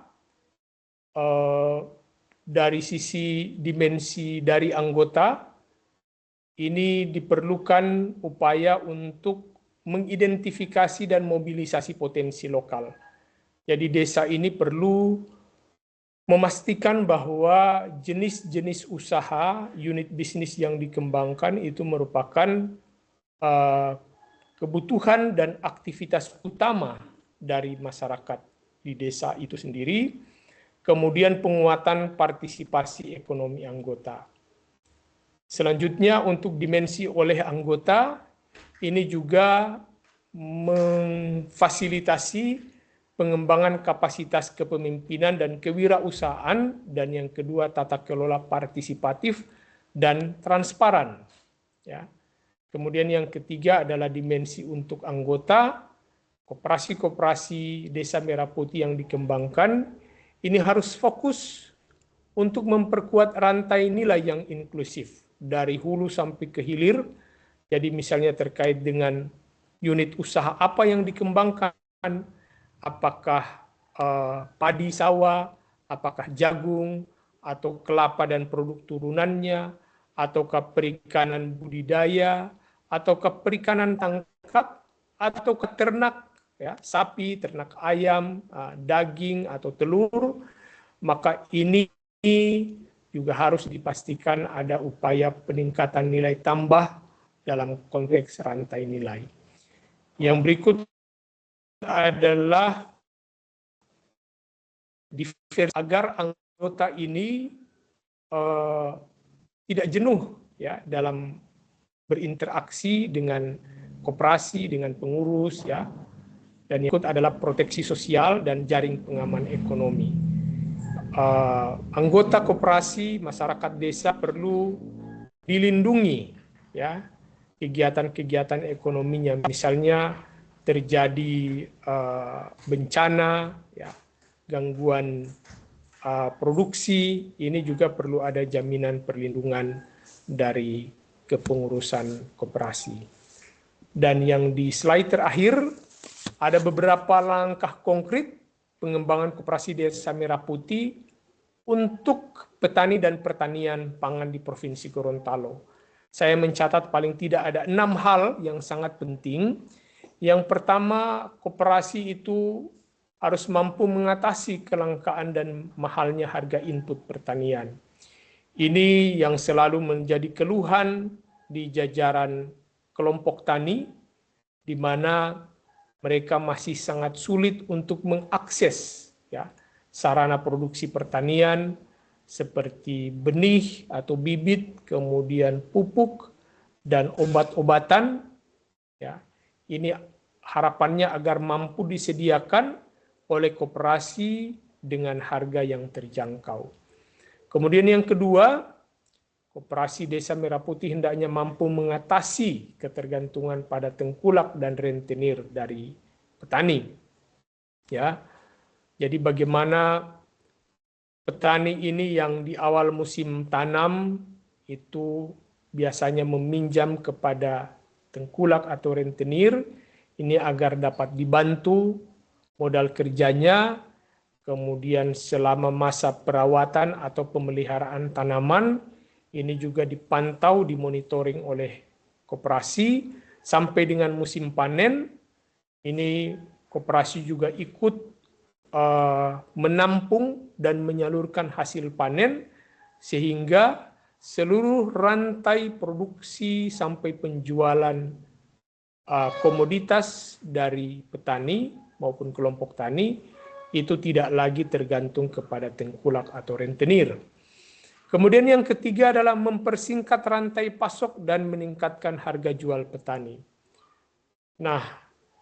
Dari sisi dimensi dari anggota, ini diperlukan upaya untuk mengidentifikasi dan mobilisasi potensi lokal. Jadi desa ini perlu memastikan bahwa jenis-jenis usaha, unit bisnis yang dikembangkan itu merupakan kebutuhan dan aktivitas utama dari masyarakat di desa itu sendiri. Kemudian penguatan partisipasi ekonomi anggota. Selanjutnya untuk dimensi oleh anggota, ini juga memfasilitasi pengembangan kapasitas kepemimpinan dan kewirausahaan, dan yang kedua tata kelola partisipatif dan transparan. Ya. Kemudian yang ketiga adalah dimensi untuk anggota, koperasi-koperasi Desa Merah Putih yang dikembangkan, ini harus fokus untuk memperkuat rantai nilai yang inklusif dari hulu sampai ke hilir. Jadi misalnya terkait dengan unit usaha apa yang dikembangkan, apakah padi sawah, apakah jagung, atau kelapa dan produk turunannya, ataukah perikanan budidaya, ataukah perikanan tangkap, ataukah ternak, ya, sapi, ternak ayam, daging, atau telur, maka ini juga harus dipastikan ada upaya peningkatan nilai tambah dalam konteks rantai nilai. Yang berikut adalah diversi agar anggota ini tidak jenuh, ya, dalam berinteraksi dengan koperasi, dengan pengurus, ya. Dan yang berikut adalah proteksi sosial dan jaring pengaman ekonomi. Anggota koperasi masyarakat desa perlu dilindungi, ya, kegiatan-kegiatan ekonominya, misalnya terjadi bencana, ya, gangguan produksi, ini juga perlu ada jaminan perlindungan dari kepengurusan koperasi. Dan yang di slide terakhir, ada beberapa langkah konkret pengembangan koperasi Desa Merah Putih untuk petani dan pertanian pangan di Provinsi Gorontalo. Saya mencatat paling tidak ada 6 hal yang sangat penting. Yang pertama, koperasi itu harus mampu mengatasi kelangkaan dan mahalnya harga input pertanian. Ini yang selalu menjadi keluhan di jajaran kelompok tani, di mana mereka masih sangat sulit untuk mengakses, ya, sarana produksi pertanian seperti benih atau bibit, kemudian pupuk dan obat-obatan. Ya, ini harapannya agar mampu disediakan oleh koperasi dengan harga yang terjangkau. Kemudian yang kedua, Koperasi Desa Merah Putih hendaknya mampu mengatasi ketergantungan pada tengkulak dan rentenir dari petani. Ya, jadi bagaimana petani ini yang di awal musim tanam itu biasanya meminjam kepada tengkulak atau rentenir, ini agar dapat dibantu modal kerjanya, kemudian selama masa perawatan atau pemeliharaan tanaman, ini juga dipantau, dimonitoring oleh koperasi, sampai dengan musim panen, ini koperasi juga ikut menampung dan menyalurkan hasil panen, sehingga seluruh rantai produksi sampai penjualan komoditas dari petani maupun kelompok tani itu tidak lagi tergantung kepada tengkulak atau rentenir. Kemudian yang ketiga adalah mempersingkat rantai pasok dan meningkatkan harga jual petani. Nah,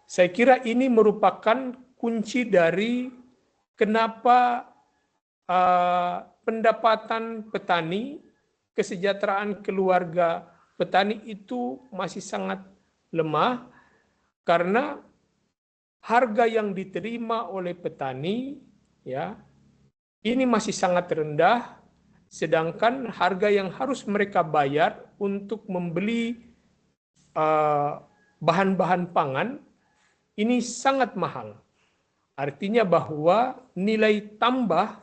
saya kira ini merupakan kunci dari kenapa pendapatan petani, kesejahteraan keluarga petani itu masih sangat lemah, karena harga yang diterima oleh petani ya ini masih sangat rendah, sedangkan harga yang harus mereka bayar untuk membeli bahan-bahan pangan ini sangat mahal. Artinya bahwa nilai tambah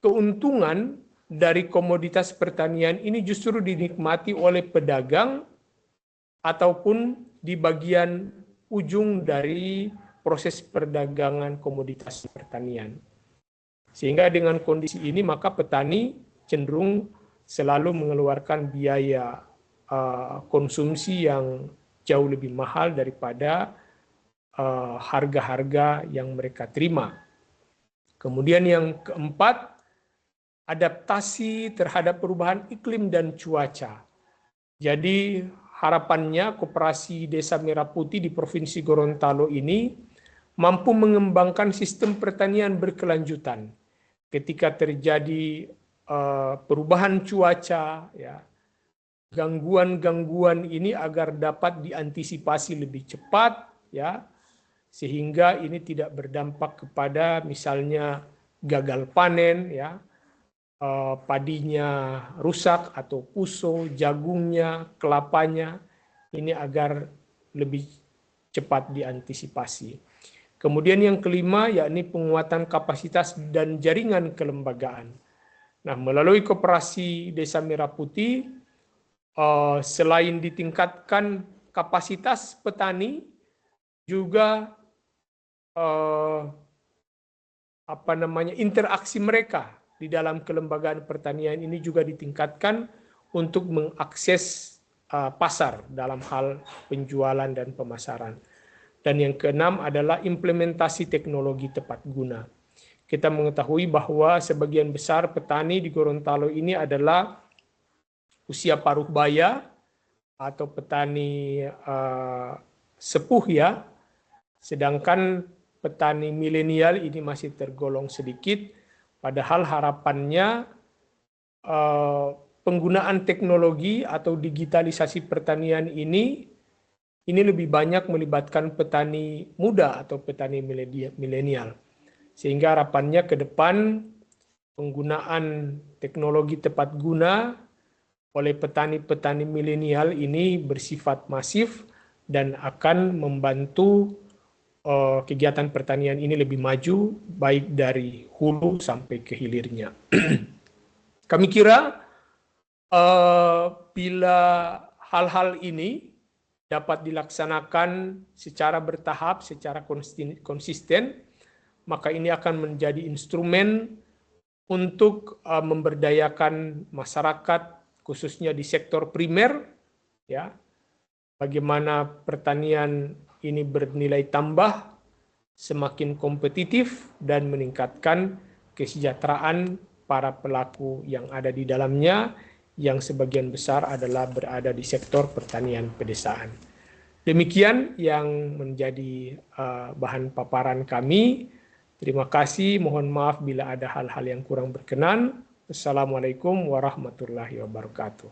keuntungan dari komoditas pertanian ini justru dinikmati oleh pedagang ataupun di bagian ujung dari proses perdagangan komoditas pertanian. Sehingga dengan kondisi ini maka petani cenderung selalu mengeluarkan biaya konsumsi yang jauh lebih mahal daripada harga-harga yang mereka terima. Kemudian yang keempat, adaptasi terhadap perubahan iklim dan cuaca. Jadi harapannya Koperasi Desa Merah Putih di Provinsi Gorontalo ini mampu mengembangkan sistem pertanian berkelanjutan. Ketika terjadi perubahan cuaca, ya, gangguan-gangguan ini agar dapat diantisipasi lebih cepat, ya, sehingga ini tidak berdampak kepada misalnya gagal panen, ya, padinya rusak atau puso, jagungnya, kelapanya, ini agar lebih cepat diantisipasi. Kemudian yang kelima yakni penguatan kapasitas dan jaringan kelembagaan. Nah, melalui Koperasi Desa Merah Putih, selain ditingkatkan kapasitas petani, juga interaksi mereka di dalam kelembagaan pertanian ini juga ditingkatkan untuk mengakses pasar dalam hal penjualan dan pemasaran. Dan yang keenam adalah implementasi teknologi tepat guna. Kita mengetahui bahwa sebagian besar petani di Gorontalo ini adalah usia paruh baya atau petani sepuh, ya, sedangkan petani milenial ini masih tergolong sedikit, padahal harapannya penggunaan teknologi atau digitalisasi pertanian ini lebih banyak melibatkan petani muda atau petani milenial. Sehingga harapannya ke depan penggunaan teknologi tepat guna oleh petani-petani milenial ini bersifat masif dan akan membantu kegiatan pertanian ini lebih maju, baik dari hulu sampai ke hilirnya. Kami kira bila hal-hal ini dapat dilaksanakan secara bertahap, secara konsisten, maka ini akan menjadi instrumen untuk memberdayakan masyarakat, khususnya di sektor primer, ya, bagaimana pertanian ini bernilai tambah, semakin kompetitif, dan meningkatkan kesejahteraan para pelaku yang ada di dalamnya, yang sebagian besar adalah berada di sektor pertanian pedesaan. Demikian yang menjadi bahan paparan kami. Terima kasih, mohon maaf bila ada hal-hal yang kurang berkenan. Assalamualaikum warahmatullahi wabarakatuh.